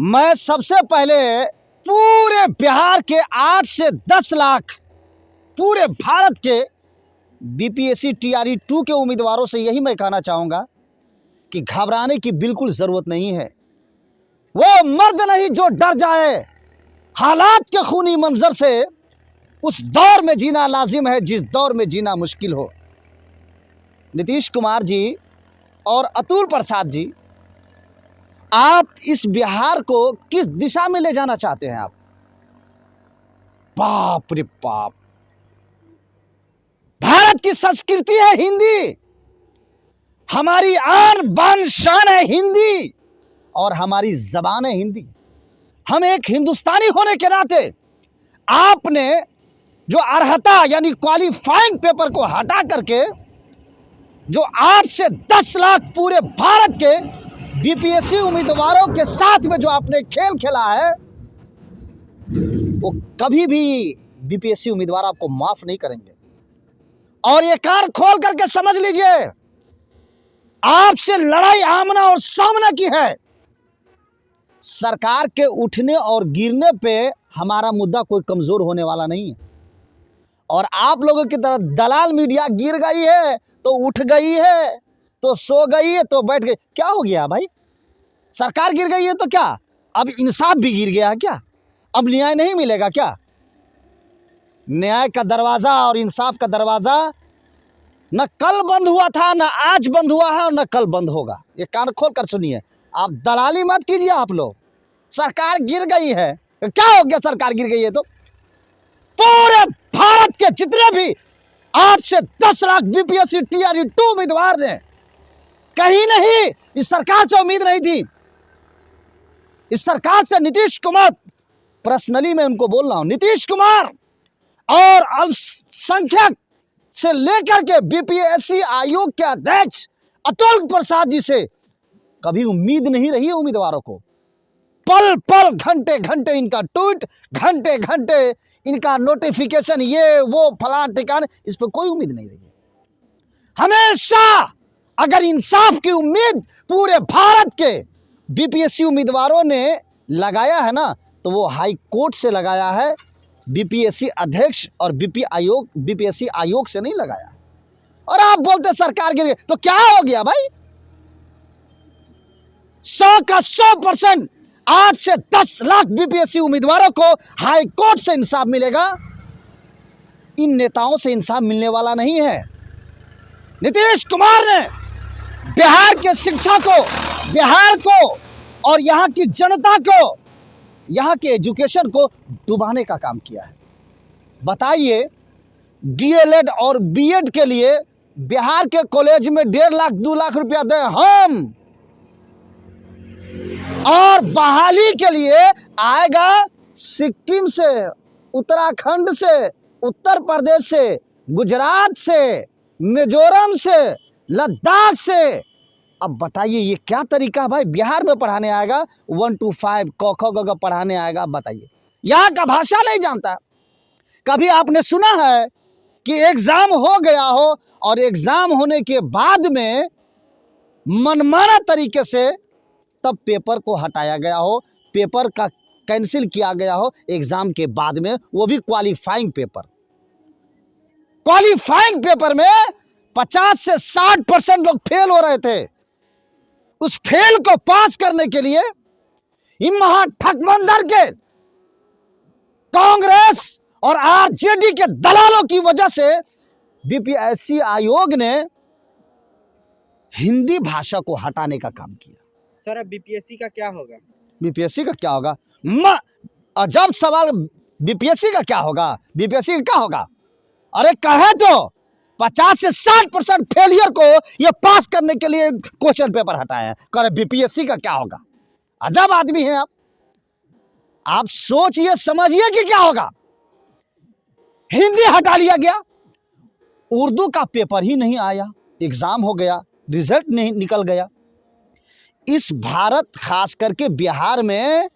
मैं सबसे पहले पूरे बिहार के 8 से 10 लाख पूरे भारत के बीपीएससी टीआरई 2 के उम्मीदवारों से यही मैं कहना चाहूँगा कि घबराने की बिल्कुल ज़रूरत नहीं है। वो मर्द नहीं जो डर जाए हालात के खूनी मंजर से। उस दौर में जीना लाजिम है जिस दौर में जीना मुश्किल हो। नीतीश कुमार जी और अतुल प्रसाद जी, आप इस बिहार को किस दिशा में ले जाना चाहते हैं आप? बाप रे बाप, भारत की संस्कृति है हिंदी, हमारी आन बान शान है हिंदी और हमारी जबान है हिंदी। हम एक हिंदुस्तानी होने के नाते आपने जो अर्हता यानी क्वालिफाइंग पेपर को हटा करके जो 8 से 10 लाख पूरे भारत के बीपीएससी उम्मीदवारों के साथ में जो आपने खेल खेला है, वो कभी भी बीपीएससी उम्मीदवार आपको माफ नहीं करेंगे। और ये कान खोल करके समझ लीजिए, आपसे लड़ाई आमना और सामना की है। सरकार के उठने और गिरने पे हमारा मुद्दा कोई कमजोर होने वाला नहीं है। और आप लोगों की तरह दलाल मीडिया गिर गई है तो उठ गई है, तो सो गई है तो बैठ गई। क्या हो गया भाई? सरकार गिर गई है तो क्या अब इंसाफ भी गिर गया क्या? अब न्याय नहीं मिलेगा क्या? न्याय का दरवाजा और इंसाफ का दरवाजा न कल बंद हुआ था, न आज बंद हुआ है और न कल बंद होगा। ये कान खोल कर सुनिए, आप दलाली मत कीजिए। आप लोग, सरकार गिर गई है, क्या हो गया? सरकार गिर गई है तो पूरे भारत के जितने भी 8 से 10 लाख बीपीएससी टीआरई 2 उम्मीदवार ने कहीं नहीं, इस सरकार से उम्मीद नहीं थी। इस सरकार से नीतीश कुमार, पर्सनली मैं उनको बोल रहा हूं, नीतीश कुमार और अल्पसंख्यक से लेकर के बीपीएससी आयोग के अध्यक्ष अतुल प्रसाद जी से कभी उम्मीद नहीं रही है उम्मीदवारों को। पल पल, घंटे घंटे इनका ट्वीट, घंटे घंटे इनका नोटिफिकेशन, ये वो फलां ठिकाने, इस पर कोई उम्मीद नहीं रही है। हमेशा अगर इंसाफ की उम्मीद पूरे भारत के बीपीएससी उम्मीदवारों ने लगाया है ना, तो वो हाई कोर्ट से लगाया है, बीपीएससी अध्यक्ष और बीपीएससी आयोग से नहीं लगाया। और आप बोलते सरकार गिर गई, तो क्या हो गया भाई? 100 का 100% 8 से 10 लाख बीपीएससी उम्मीदवारों को हाई कोर्ट से इंसाफ मिलेगा। इन नेताओं से इंसाफ मिलने वाला नहीं है। नीतीश कुमार ने बिहार के शिक्षा को, बिहार को और यहाँ की जनता को, यहाँ के एजुकेशन को डुबाने का काम किया है। बताइए, डीएलएड और बीएड के लिए बिहार के कॉलेज में 1.5 लाख 2 लाख रुपया दें हम, और बहाली के लिए आएगा सिक्किम से, उत्तराखंड से, उत्तर प्रदेश से, गुजरात से, मिजोरम से, लद्दाख से। अब बताइए ये क्या तरीका है भाई? बिहार में पढ़ाने आएगा 1 to 5 क ख ग घ पढ़ाने आएगा। बताइए, यहाँ का भाषा नहीं जानता। कभी आपने सुना है कि एग्जाम हो गया हो और एग्जाम होने के बाद में मनमाना तरीके से तब पेपर को हटाया गया हो, पेपर का कैंसिल किया गया हो एग्जाम के बाद में, वो भी क्वालिफाइंग पेपर। क्वालिफाइंग पेपर में 50 से 60% लोग फेल हो रहे थे। उस फेल को पास करने के लिए इन महाठगबंधन के कांग्रेस और आरजेडी के दलालों की वजह से बीपीएससी आयोग ने हिंदी भाषा को हटाने का काम किया। सर, अब बीपीएससी का क्या होगा? बीपीएससी का क्या होगा? अजब सवाल। बीपीएससी का क्या होगा? बीपीएससी का क्या होगा? अरे कहे तो 50 से 60% फेलियर को ये पास करने के लिए क्वेश्चन पेपर हटाया है। करे बीपीएससी का क्या होगा? अजब आदमी हैं आप सोचिए समझिए कि क्या होगा। हिंदी हटा लिया गया, उर्दू का पेपर ही नहीं आया, एग्जाम हो गया, रिजल्ट नहीं निकल गया। इस भारत, खास करके बिहार में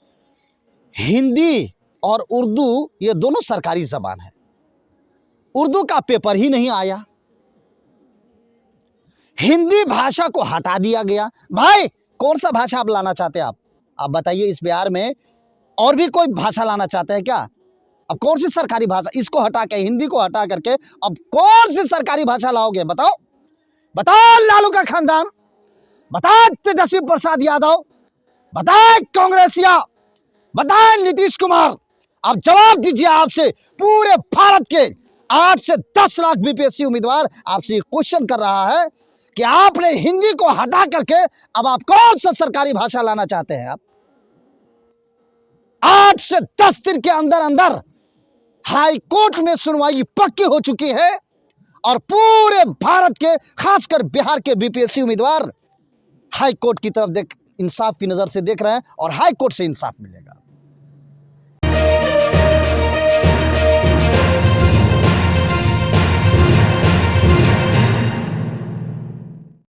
हिंदी और उर्दू ये दोनों सरकारी जबान है। उर्दू का पेपर ही नहीं आया, हिंदी भाषा को हटा दिया गया। भाई कौन सा भाषा आप लाना चाहते हैं? आप आप बताइए, इस बिहार में और भी कोई भाषा लाना चाहते हैं क्या? अब कौन सी सरकारी भाषा, इसको हटा के, हिंदी को हटा करके अब कौन सी सरकारी भाषा लाओगे? बताओ बताओ, लालू का खानदान, बताए तेजस्वी प्रसाद यादव, बताए कांग्रेसिया, बताए नीतीश कुमार। अब जवाब दीजिए, आपसे पूरे भारत के 8 से 10 लाख बीपीएससी उम्मीदवार आपसे क्वेश्चन कर रहा है कि आपने हिंदी को हटा करके अब आप कौन सा सरकारी भाषा लाना चाहते हैं? आप 8 से 10 दिन के अंदर अंदर हाई कोर्ट में सुनवाई पक्की हो चुकी है और पूरे भारत के, खासकर बिहार के बीपीएससी उम्मीदवार हाई कोर्ट की तरफ इंसाफ की नजर से देख रहे हैं और हाई कोर्ट से इंसाफ मिलेगा।